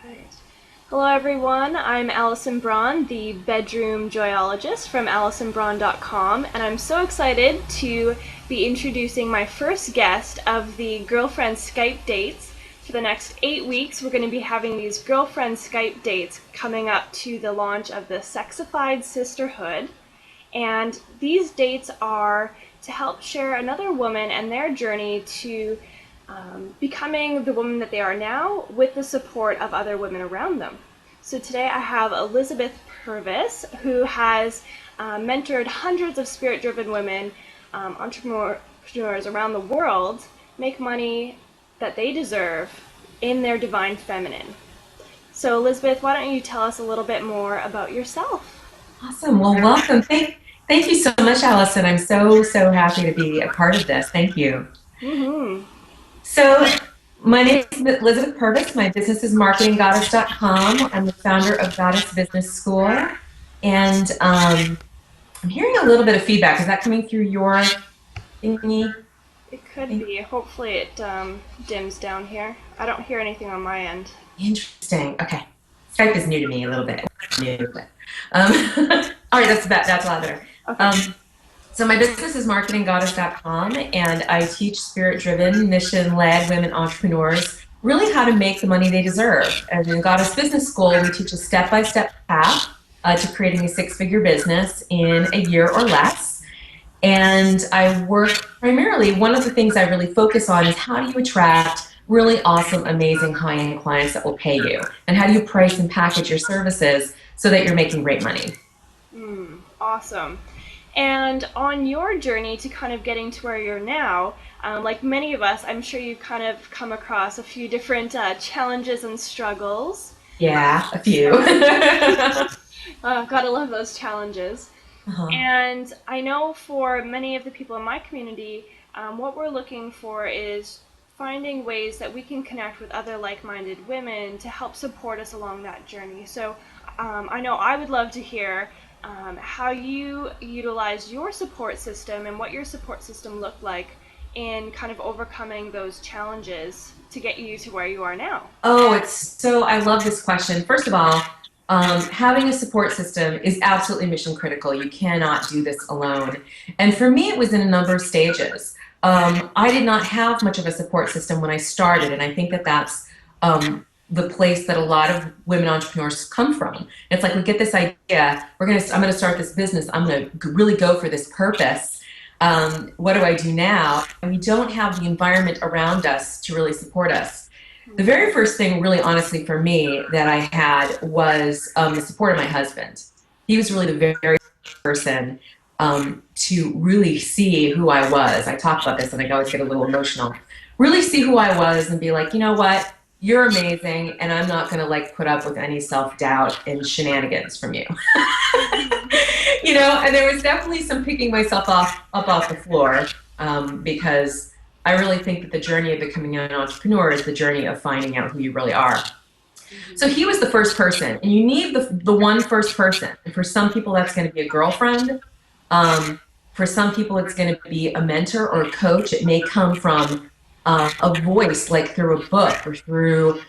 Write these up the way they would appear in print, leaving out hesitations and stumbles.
Right. Hello everyone, I'm Allison Braun, the Bedroom Joyologist from AllisonBraun.com, and I'm so excited to be introducing my first guest of the Girlfriend Skype dates. For the next 8 weeks, we're going to be having these Girlfriend Skype dates coming up to the launch of the Sexified Sisterhood. And these dates are to help share another woman and their journey to becoming the woman that they are now with the support of other women around them. So today I have Elizabeth Purvis, who has mentored hundreds of spirit-driven women, entrepreneurs around the world, make money that they deserve in their divine feminine. So Elizabeth, why don't you tell us a little bit more about yourself? Awesome. Well, welcome. Thank you so much, Allison. I'm so happy to be a part of this. Thank you. Mm-hmm. So, my name is Elizabeth Purvis. My business is marketinggoddess.com. I'm the founder of Goddess Business School. And I'm hearing a little bit of feedback. Is that coming through your thingy? It could be. Hopefully it dims down here. I don't hear anything on my end. Interesting. Okay. Skype is new to me a little bit. New, but, all right, that's a lot better. Okay. So my business is marketinggoddess.com, and I teach spirit-driven, mission-led women entrepreneurs really how to make the money they deserve. And in Goddess Business School, we teach a step-by-step path to creating a six-figure business in a year or less. And I work primarily, one of the things I really focus on is how do you attract really awesome, amazing, high-end clients that will pay you? And how do you price and package your services so that you're making great money? Awesome. And on your journey to kind of getting to where you're now, like many of us, I'm sure you've kind of come across a few different challenges and struggles. Yeah, a few. Gotta love those challenges. Uh-huh. And I know for many of the people in my community, what we're looking for is finding ways that we can connect with other like-minded women to help support us along that journey. So I know I would love to hear how you utilize your support system and what your support system looked like in kind of overcoming those challenges to get you to where you are now. Oh, I love this question. First of all, having a support system is absolutely mission critical. You cannot do this alone. And for me, it was in a number of stages. I did not have much of a support system when I started, and I think that that's the place that a lot of women entrepreneurs come from. It's like we get this idea, I'm going to start this business, I'm going to really go for this purpose. What do I do now? And we don't have the environment around us to really support us. The very first thing, really honestly for me, that I had was the support of my husband. He was really the very first person to really see who I was. I talk about this and I always get a little emotional. Really see who I was and be like, you know what? You're amazing, and I'm not going to like put up with any self-doubt and shenanigans from you. And there was definitely some picking myself up off the floor because I really think that the journey of becoming an entrepreneur is the journey of finding out who you really are. So he was the first person, and you need the one first person. And for some people, that's going to be a girlfriend. For some people, it's going to be a mentor or a coach. It may come from a voice, like through a book or through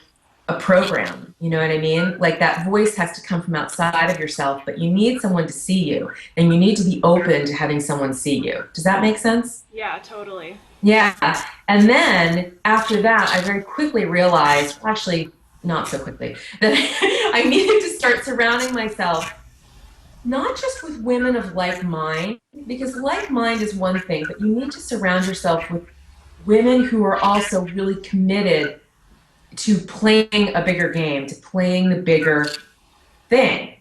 a program. You know what I mean? Like that voice has to come from outside of yourself, but you need someone to see you, and you need to be open to having someone see you. Does that make sense? Yeah, totally. Yeah. And then after that, I very quickly realized, actually, not so quickly, that I needed to start surrounding myself not just with women of like mind, because like mind is one thing, but you need to surround yourself with women who are also really committed to playing a bigger game, to playing the bigger thing,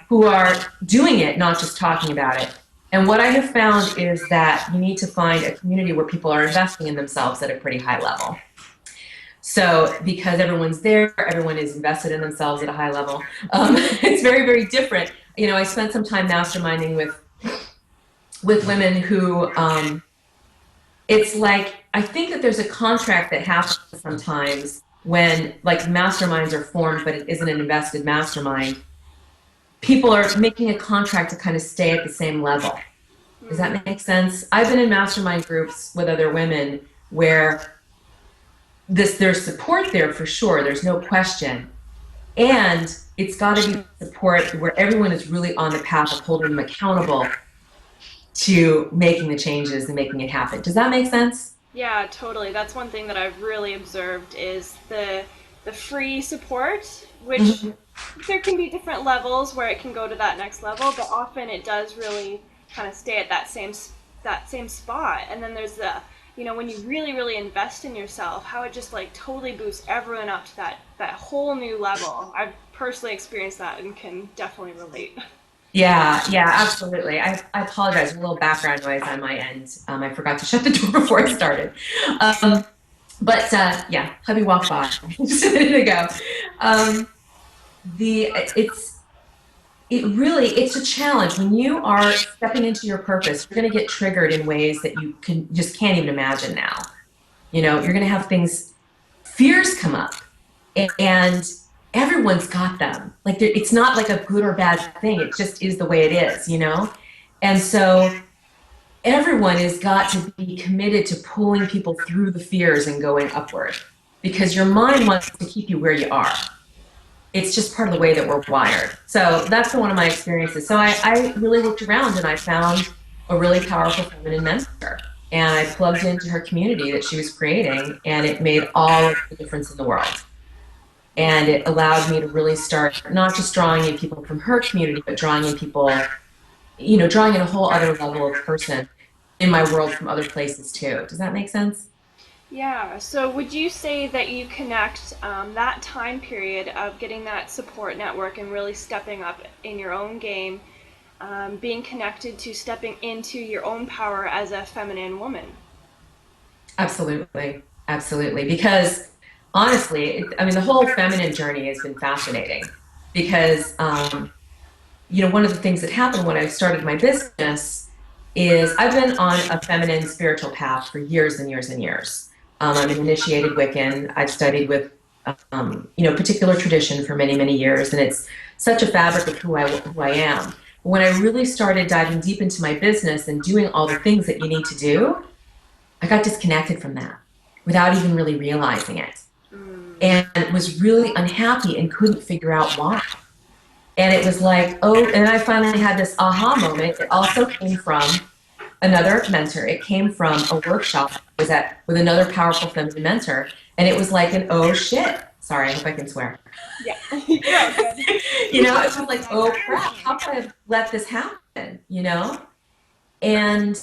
who are doing it, not just talking about it. And what I have found is that you need to find a community where people are investing in themselves at a pretty high level. So because everyone's there, everyone is invested in themselves at a high level. It's very, very different. I spent some time masterminding with women who, it's like, I think that there's a contract that happens sometimes when like masterminds are formed, but it isn't an invested mastermind. People are making a contract to kind of stay at the same level. Does that make sense? I've been in mastermind groups with other women where there's support there for sure, there's no question, And it's got to be support where everyone is really on the path of holding them accountable to making the changes and making it happen. Does that make sense? Yeah, totally. That's one thing that I've really observed is the free support, which Mhm. there can be different levels where it can go to that next level, but often it does really kind of stay at that same spot. And then there's the, when you really invest in yourself, how it just like totally boosts everyone up to that whole new level. I've personally experienced that and can definitely relate. Yeah, yeah, absolutely. I apologize. A little background noise on my end. I forgot to shut the door before I started. Um, but yeah, hubby walked by just a minute ago. Um, the it's a challenge when you are stepping into your purpose. You're going to get triggered in ways that you can just can't even imagine now. You're going to have things, fears come up, and everyone's got them. Like it's not like a good or bad thing. It just is the way it is. And so everyone has got to be committed to pulling people through the fears and going upward because your mind wants to keep you where you are. It's just part of the way that we're wired. So that's been one of my experiences. So I really looked around and I found a really powerful feminine mentor. And I plugged into her community that she was creating, and it made all of the difference in the world. And it allowed me to really start not just drawing in people from her community, but drawing in people, drawing in a whole other level of person in my world from other places too. Does that make sense? Yeah, so would you say that you connect that time period of getting that support network and really stepping up in your own game, being connected to stepping into your own power as a feminine woman? Absolutely. Absolutely. Because honestly, I mean, the whole feminine journey has been fascinating because, one of the things that happened when I started my business is I've been on a feminine spiritual path for years and years and years. I'm an initiated Wiccan. I've studied with, particular tradition for many, many years, and it's such a fabric of who I am. When I really started diving deep into my business and doing all the things that you need to do, I got disconnected from that without even really realizing it, Mm. and was really unhappy and couldn't figure out why. And it was like, oh, and I finally had this aha moment. It also came from another mentor. It came from a workshop I was at with another powerful feminine mentor. And it was like an oh shit. Sorry, I hope I can swear. Yeah, you're all good. It was like, oh crap, how could I have let this happen? And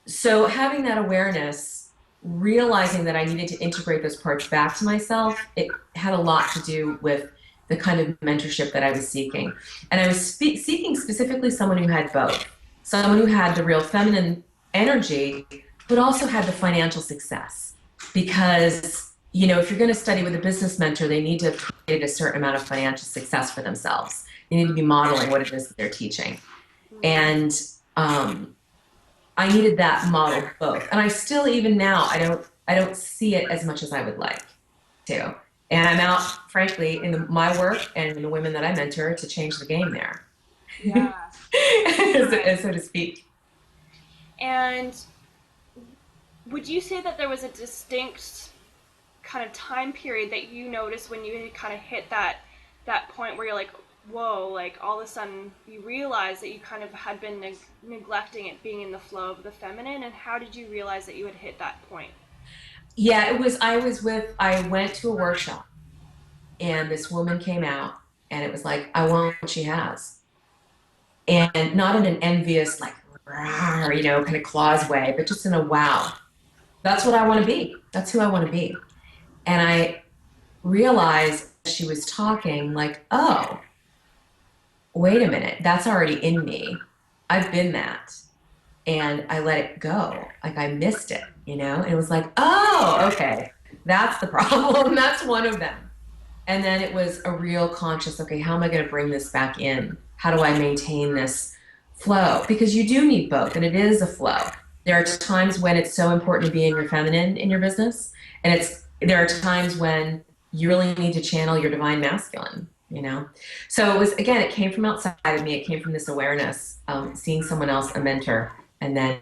so having that awareness, realizing that I needed to integrate those parts back to myself, it had a lot to do with the kind of mentorship that I was seeking. And I was seeking specifically someone who had both, someone who had the real feminine energy, but also had the financial success. Because, if you're going to study with a business mentor, they need to have created a certain amount of financial success for themselves. They need to be modeling what it is that they're teaching. Mm. And I needed that model both. And I still, even now, I don't see it as much as I would like to. And I'm out, frankly, in my work and in the women that I mentor to change the game there, Yeah. so, so to speak. And would you say that there was a distinct kind of time period that you noticed when you kind of hit that point where you're like, whoa, like all of a sudden you realize that you kind of had been neglecting it being in the flow of the feminine, and how did you realize that you had hit that point? Yeah, I went to a workshop and this woman came out and it was like, I want what she has. And not in an envious, like, "Rawr," kind of claws way, but just in a wow. That's what I want to be. That's who I want to be. And I realized as she was talking, like, oh, wait a minute, that's already in me. I've been that. And I let it go. Like I missed it. And it was like, oh, okay, that's the problem. That's one of them. And then it was a real conscious, okay, how am I going to bring this back in? How do I maintain this flow? Because you do need both, and it is a flow. There are times when it's so important to be in your feminine in your business, and there are times when you really need to channel your divine masculine. So it came from outside of me. It came from this awareness, seeing someone else, a mentor, and then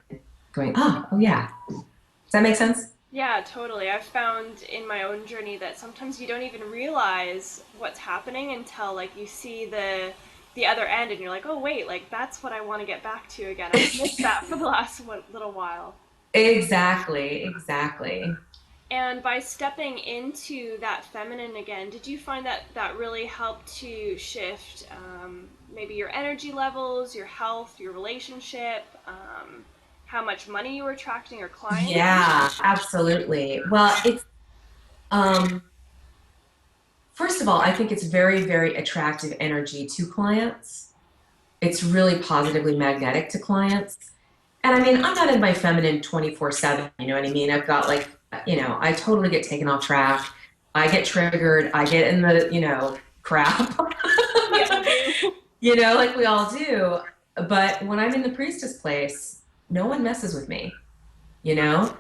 going, oh yeah. Does that make sense? Yeah, totally. I've found in my own journey that sometimes you don't even realize what's happening until like you see the other end and you're like, "Oh, wait, like that's what I want to get back to again. I've missed that for the last little while." Exactly, exactly. And by stepping into that feminine again, did you find that that really helped to shift maybe your energy levels, your health, your relationship, how much money you were attracting or clients? Yeah, absolutely. Well, it's um first of all, I think it's very, very attractive energy to clients. It's really positively magnetic to clients. And I mean, I'm not in my feminine 24/7, you know what I mean? I've got like, I totally get taken off track. I get triggered. I get in the, crap, We all do. like we all do. But when I'm in the priestess place, no one messes with me, you know?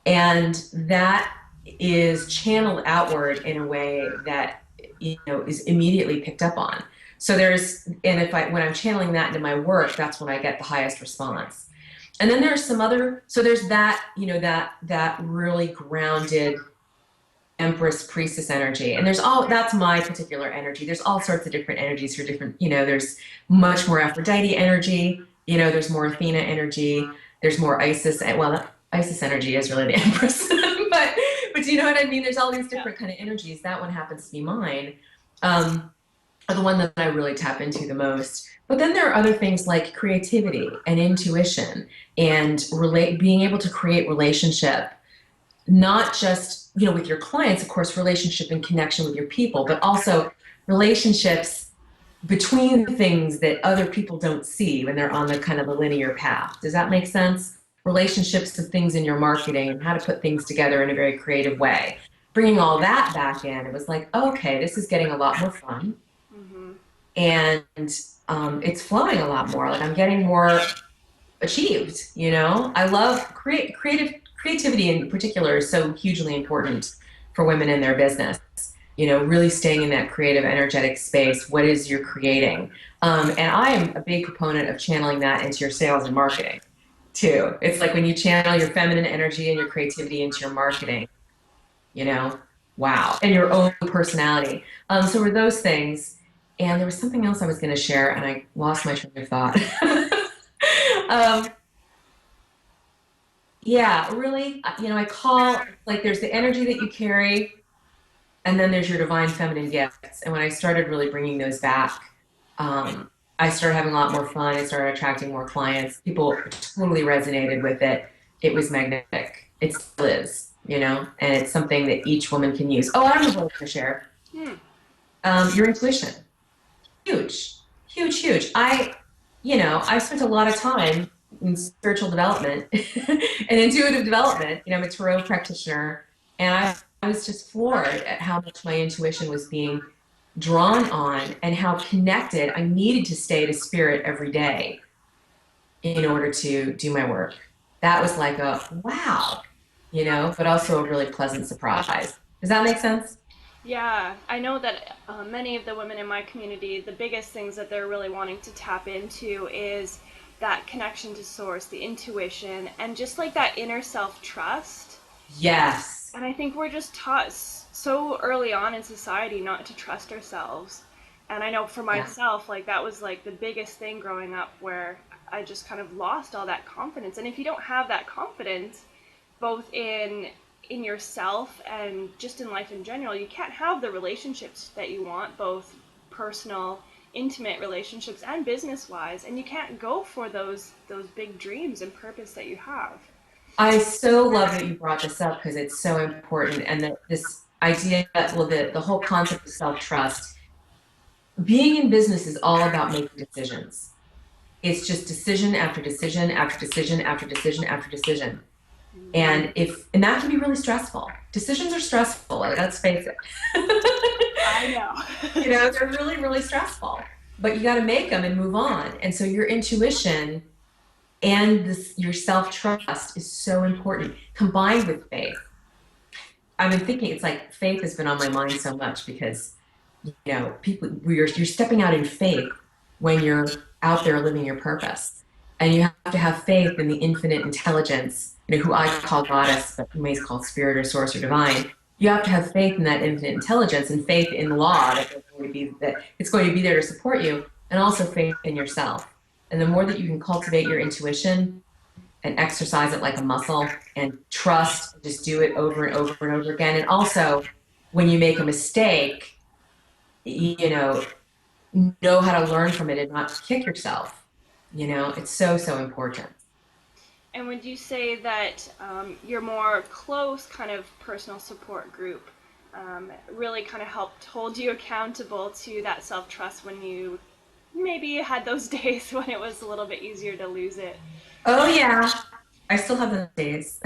And that is channeled outward in a way that, is immediately picked up on. So and when I'm channeling that into my work, that's when I get the highest response. And then there's some other, so there's that, that really grounded Empress priestess energy. And that's my particular energy. There's all sorts of different energies for different, there's much more Aphrodite energy, there's more Athena energy, there's more Isis. Well, Isis energy is really the Empress, but you know what I mean? There's all these Yeah. different kind of energies. That one happens to be mine. Um, are the one that I really tap into the most. But then there are other things like creativity and intuition and being able to create relationship, not just, with your clients, of course, relationship and connection with your people, but also relationships between things that other people don't see when they're on the kind of the linear path. Does that make sense? Relationships with things in your marketing and how to put things together in a very creative way. Bringing all that back in, it was like, okay, this is getting a lot more fun Hmm. and it's flowing a lot more. Like I'm getting more achieved. I love creativity in particular is so hugely important for women in their business. Really staying in that creative, energetic space. What is you're creating? And I am a big proponent of channeling that into your sales and marketing too. It's like when you channel your feminine energy and your creativity into your marketing, you know, wow, and your own personality. So were those things. And there was something else I was going to share, and I lost my train of thought. um, yeah, really, I call like there's the energy that you carry, and then there's your divine feminine gifts. And when I started really bringing those back, I started having a lot more fun. I started attracting more clients. People totally resonated with it. It was magnetic. It still is, and it's something that each woman can use. Oh, I remember what I was going to share. Hmm. Your intuition, huge, huge, huge. I spent a lot of time in spiritual development and intuitive development. I'm a tarot practitioner, and I was just floored at how much my intuition was being drawn on and how connected I needed to stay to spirit every day in order to do my work. That was like a wow, but also a really pleasant surprise. Does that make sense? Yeah, I know that many of the women in my community, the biggest things that they're really wanting to tap into is that connection to source, the intuition, and just like that inner self trust. Yes. And I think we're just taught so early on in society not to trust ourselves. And I know for Yeah. myself, like that was like the biggest thing growing up where I just kind of lost all that confidence. And if you don't have that confidence, both in yourself and just in life in general, you can't have the relationships that you want, both personal, intimate relationships and business wise, and you can't go for those big dreams and purpose that you have. I so love that you brought this up because it's so important. And that this idea, well, the whole concept of self trust, being in business is all about making decisions. It's just decision after decision after decision after decision after decision. And that can be really stressful. Decisions are stressful, let's face it. I know. They're really, really stressful. But you got to make them and move on. And so your intuition and your self trust is so important, combined with faith. I've been thinking it's like faith has been on my mind so much because people you're stepping out in faith when you're out there living your purpose, and you have to have faith in the infinite intelligence who I call goddess, but who may call spirit or source or divine, you have to have faith in that infinite intelligence and faith in the law that it's going to be there to support you, and also faith in yourself. And the more that you can cultivate your intuition and exercise it like a muscle and trust, just do it over and over and over again. And also, when you make a mistake, know how to learn from it and not kick yourself. It's so, so important. And would you say that your more close kind of personal support group really kind of helped hold you accountable to that self-trust when you maybe had those days when it was a little bit easier to lose it? Oh, yeah. I still have those days.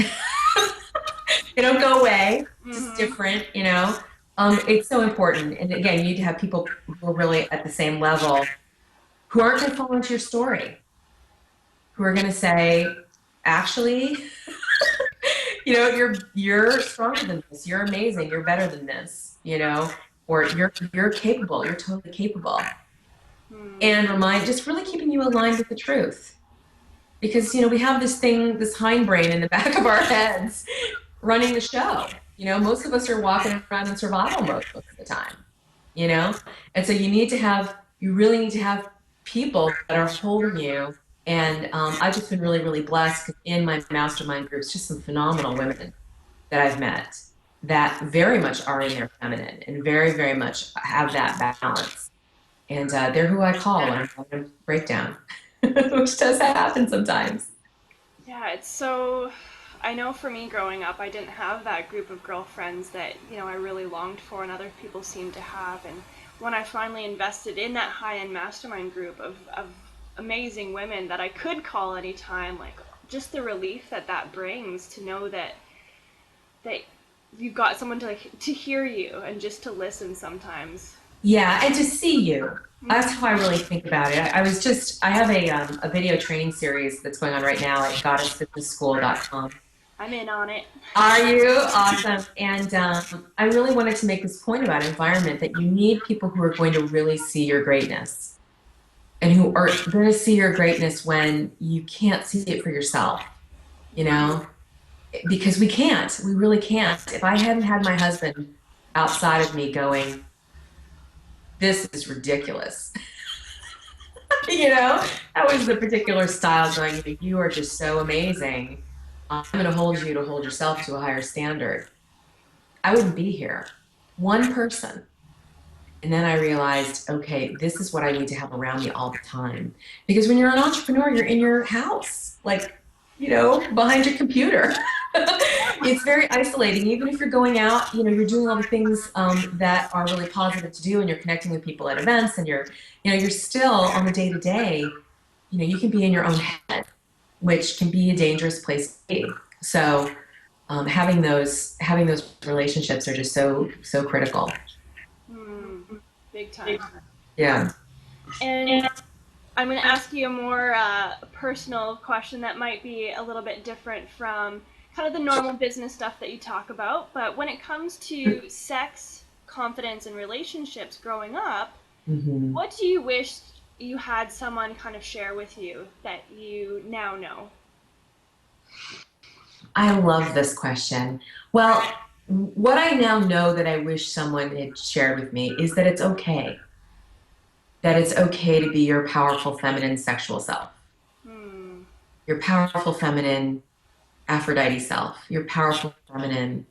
They don't go away, just Mm-hmm. different. It's so important. And again, you need to have people who are really at the same level who aren't going to fall into your story, who are going to say, actually, you're stronger than this. You're amazing. You're better than this. Or you're capable. You're totally capable. Mm. And just really keeping you aligned with the truth. Because, we have this thing, this hindbrain in the back of our heads running the show. Most of us are walking around in survival mode most of the time, you know? And so you really need to have people that are holding you. And I've just been really, really blessed 'cause in my mastermind groups, just some phenomenal women that I've met that very much are in their feminine and very, very much have that balance. And they're who I call when I'm having a breakdown, which does happen sometimes. Yeah, it's so. I know for me growing up, I didn't have that group of girlfriends that, I really longed for and other people seemed to have. And when I finally invested in that high-end mastermind group of amazing women that I could call anytime, like just the relief that that brings to know that you've got someone to hear you and just to listen sometimes. Yeah, and to see you. That's Hmm. how I really think about it. I have a video training series that's going on right now at goddessfitnessschool.com. I'm in on it. Are you? Awesome. And I really wanted to make this point about environment that you need people who are going to really see your greatness and who are going to see your greatness when you can't see it for yourself, you know? Because we can't. We really can't. If I hadn't had my husband outside of me going, this is ridiculous. That was the particular style going, you are just so amazing. I'm going to hold you to hold yourself to a higher standard. I wouldn't be here. One person. And then I realized, okay, this is what I need to have around me all the time. Because when you're an entrepreneur, you're in your house, like, behind your computer. It's very isolating. Even if you're going out, you're doing all the things that are really positive to do, and you're connecting with people at events, and you're still on the day to day. You can be in your own head, which can be a dangerous place to be. So having those relationships are just so so critical. Hmm, big time. Yeah. And I'm going to ask you a more personal question that might be a little bit different from kind of the normal business stuff that you talk about. But when it comes to sex, confidence, and relationships growing up, Hmm. what do you wish you had someone kind of share with you that you now know? I love this question. Well, what I now know that I wish someone had shared with me is that it's okay. That it's okay to be your powerful feminine sexual self, Hmm. your powerful feminine Aphrodite self, your powerful feminine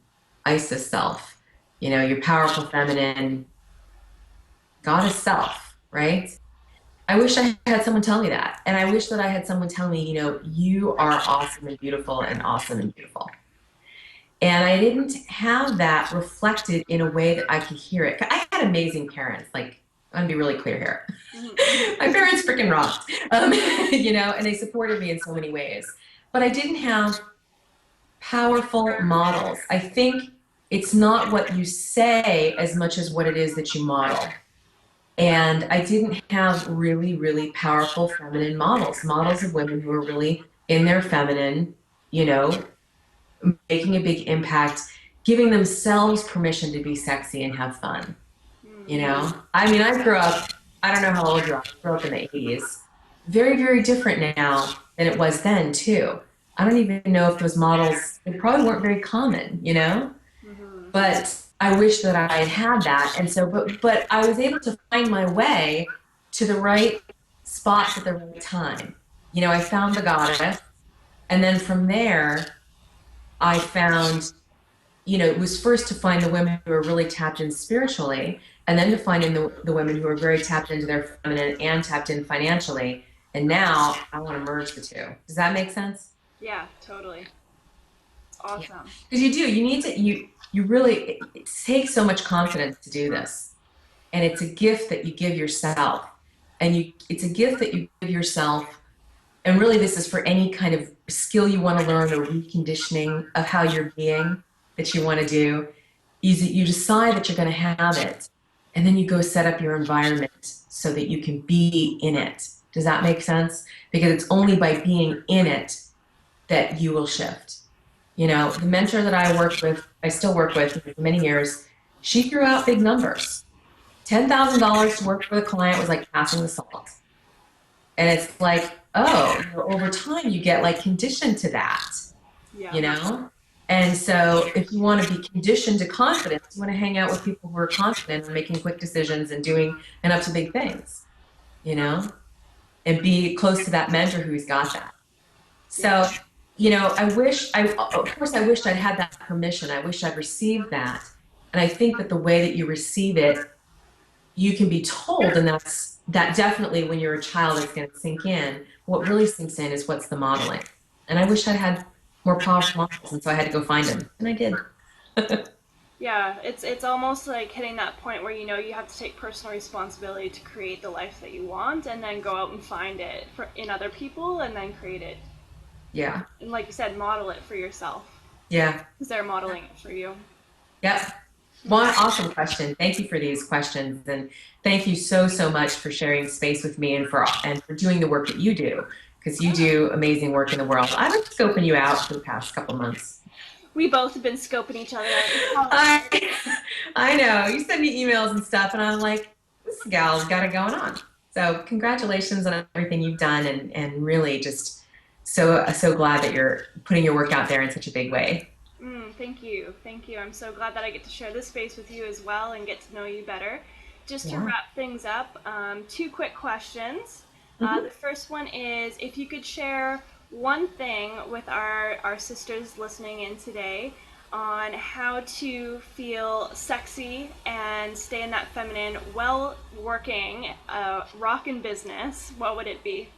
Isis self, your powerful feminine goddess self, right? I wish I had someone tell me that. And I wish that I had someone tell me, you are awesome and beautiful and awesome and beautiful. And I didn't have that reflected in a way that I could hear it. I had amazing parents. Like, I'm gonna be really clear here. Mm-hmm. My parents freaking rocked, and they supported me in so many ways. But I didn't have powerful models. I think it's not what you say as much as what it is that you model. And I didn't have really, really powerful feminine models of women who are really in their feminine, you know, making a big impact, giving themselves permission to be sexy and have fun. I mean, I grew up, I don't know how old you are, I grew up in the 80s. Very, very different now than it was then, too. I don't even know if those models, they probably weren't very common, you know? Mm-hmm. But I wish that I had had that. And so, but I was able to find my way to the right spots at the right time. You know, I found the goddess. And then from there, I found, you know, it was first to find the women who are really tapped in spiritually, and then to find in the women who are very tapped into their feminine and tapped in financially. And now I want to merge the two. Does that make sense? Yeah, totally. Yeah. Awesome. Because you do, you need to, you really, it takes so much confidence to do this. And it's a gift that you give yourself. And it's a gift that you give yourself. And really, this is for any kind of skill you want to learn or reconditioning of how you're being that you want to do. You decide that you're going to have it, and then you go set up your environment so that you can be in it. Does that make sense? Because it's only by being in it that you will shift. You know, the mentor that I worked with, I still work with for many years, she threw out big numbers. $10,000 to work for the client was like passing the salt. And it's like, oh, you know, over time you get like conditioned to that, Yeah. you know? And so if you want to be conditioned to confidence, you want to hang out with people who are confident and making quick decisions and doing and up to big things, you know? And be close to that mentor who's got that. So, you know, of course, I wished I'd had that permission. I wish I'd received that. And I think that the way that you receive it, you can be told, and that definitely when you're a child, it's going to sink in. What really sinks in is what's the modeling. And I wish I had more powerful models, and so I had to go find them, and I did. Yeah, it's almost like hitting that point where you know you have to take personal responsibility to create the life that you want, and then go out and find it in other people, and then create it. Yeah. And like you said, model it for yourself Yeah. because they're modeling it for you. Yep. One awesome question. Thank you for these questions, and thank you so much for sharing space with me and for doing the work that you do, because you do amazing work in the world. I've been scoping you out for the past couple months. We both have been scoping each other out. I I know. You send me emails and stuff, and I'm like, this gal's got it going on. So congratulations on everything you've done, and really just so glad that you're putting your work out there in such a big way. Thank you. Thank you. I'm so glad that I get to share this space with you as well and get to know you better. Just to Yeah. wrap things up, two quick questions. Mhm. The first one is if you could share one thing with our sisters listening in today on how to feel sexy and stay in that feminine while working a rockin' business, what would it be?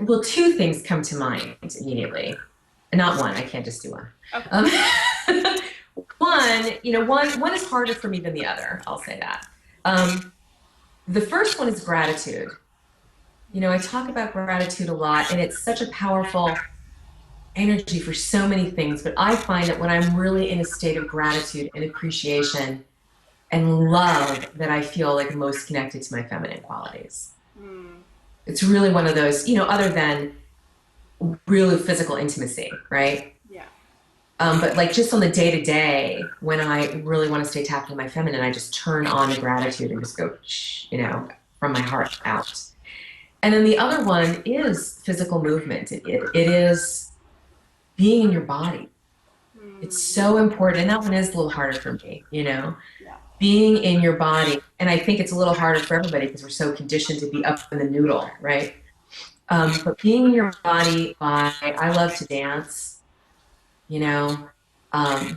Well, two things come to mind immediately. Not one. I can't just do one. Okay. One, you know, one is harder for me than the other. I'll say that. The first one is gratitude. You know, I talk about gratitude a lot, and it's such a powerful energy for so many things. But I find that when I'm really in a state of gratitude and appreciation and love, that I feel like most connected to my feminine qualities. Mm, It's really one of those, you know, other than really physical intimacy, right? yeah. But like just on the day to day, when I really want to stay tapped into my feminine, I just turn on the gratitude and just go, shh, you know, from my heart out. And then the other one is physical movement. It is being in your body. It's so important. And that one is a little harder for me, you know, Yeah. being in your body. And I think it's a little harder for everybody because we're so conditioned to be up in the noodle, right? But being in your body, I love to dance, you know,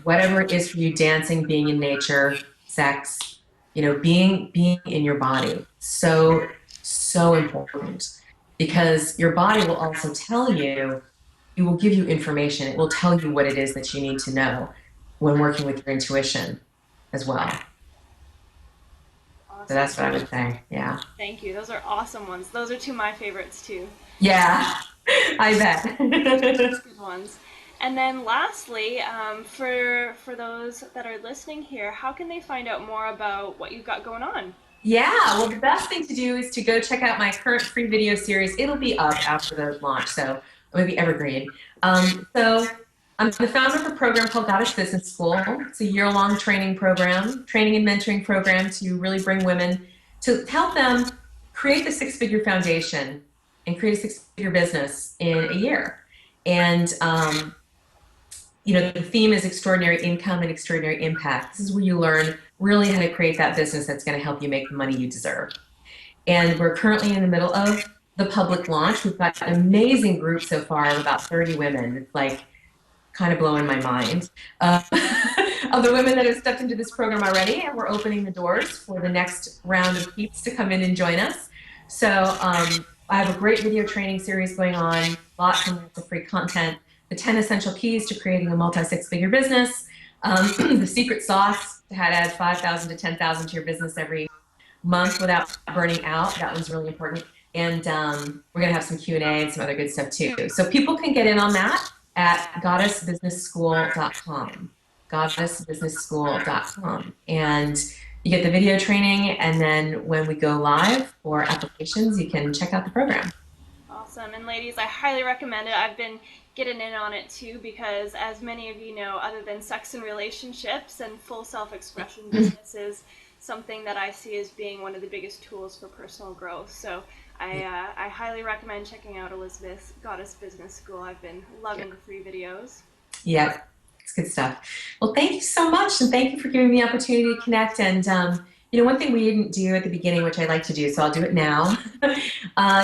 whatever it is for you, dancing, being in nature, sex, you know, being in your body. So important, because your body will also tell you, it will give you information. It will tell you what it is that you need to know when working with your intuition as well. Awesome. So that's what I would say. Yeah. Thank you. Those are awesome ones. Those are two of my favorites too. Yeah, I bet. Good ones. And then lastly, for those that are listening here, how can they find out more about what you've got going on? Yeah, well, the best thing to do is to go check out my current free video series. It'll be up after the launch, so maybe evergreen. So I'm the founder of a program called Goddess Business School. It's a year-long training program, training and mentoring program to really bring women, to help them create the six-figure foundation and create a six-figure business in a year. And the theme is extraordinary income and extraordinary impact. This is where you learn really how to create that business that's going to help you make the money you deserve. And we're currently in the middle of the public launch. We've got an amazing group so far of about 30 women. It's like kind of blowing my mind of the women that have stepped into this program already. And we're opening the doors for the next round of peeps to come in and join us. So I have a great video training series going on, lots and lots of free content, the 10 essential keys to creating a multi-six-figure business, the secret sauce to how to add 5,000 to 10,000 to your business every month without burning out. That one's really important. And we're going to have some Q&A and some other good stuff too. So people can get in on that at goddessbusinessschool.com, goddessbusinessschool.com. And you get the video training, and then when we go live for applications, you can check out the program. Awesome. And ladies, I highly recommend it. I've been getting in on it too, because as many of you know, other than sex and relationships and full self-expression, business is something that I see as being one of the biggest tools for personal growth. So I highly recommend checking out Elizabeth's Goddess Business School. I've been loving the free videos. Yep, it's good stuff. Well, thank you so much, and thank you for giving me the opportunity to connect. And one thing we didn't do at the beginning, which I like to do, so I'll do it now,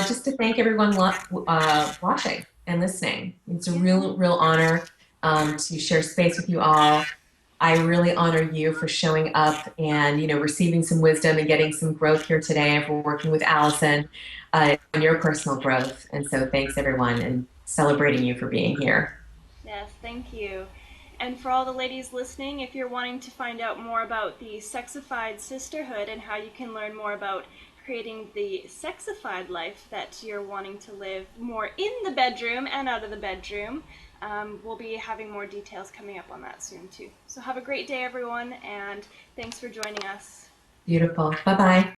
just to thank everyone watching and listening. It's a real honor to share space with you all. I really honor you for showing up and receiving some wisdom and getting some growth here today, and for working with Allison on your personal growth. And so thanks everyone, and celebrating you for being here. Yes, thank you. And for all the ladies listening, if you're wanting to find out more about the Sexified Sisterhood and how you can learn more about creating the sexified life that you're wanting to live more in the bedroom and out of the bedroom, we'll be having more details coming up on that soon too. So have a great day, everyone, and thanks for joining us. Beautiful. Bye-bye.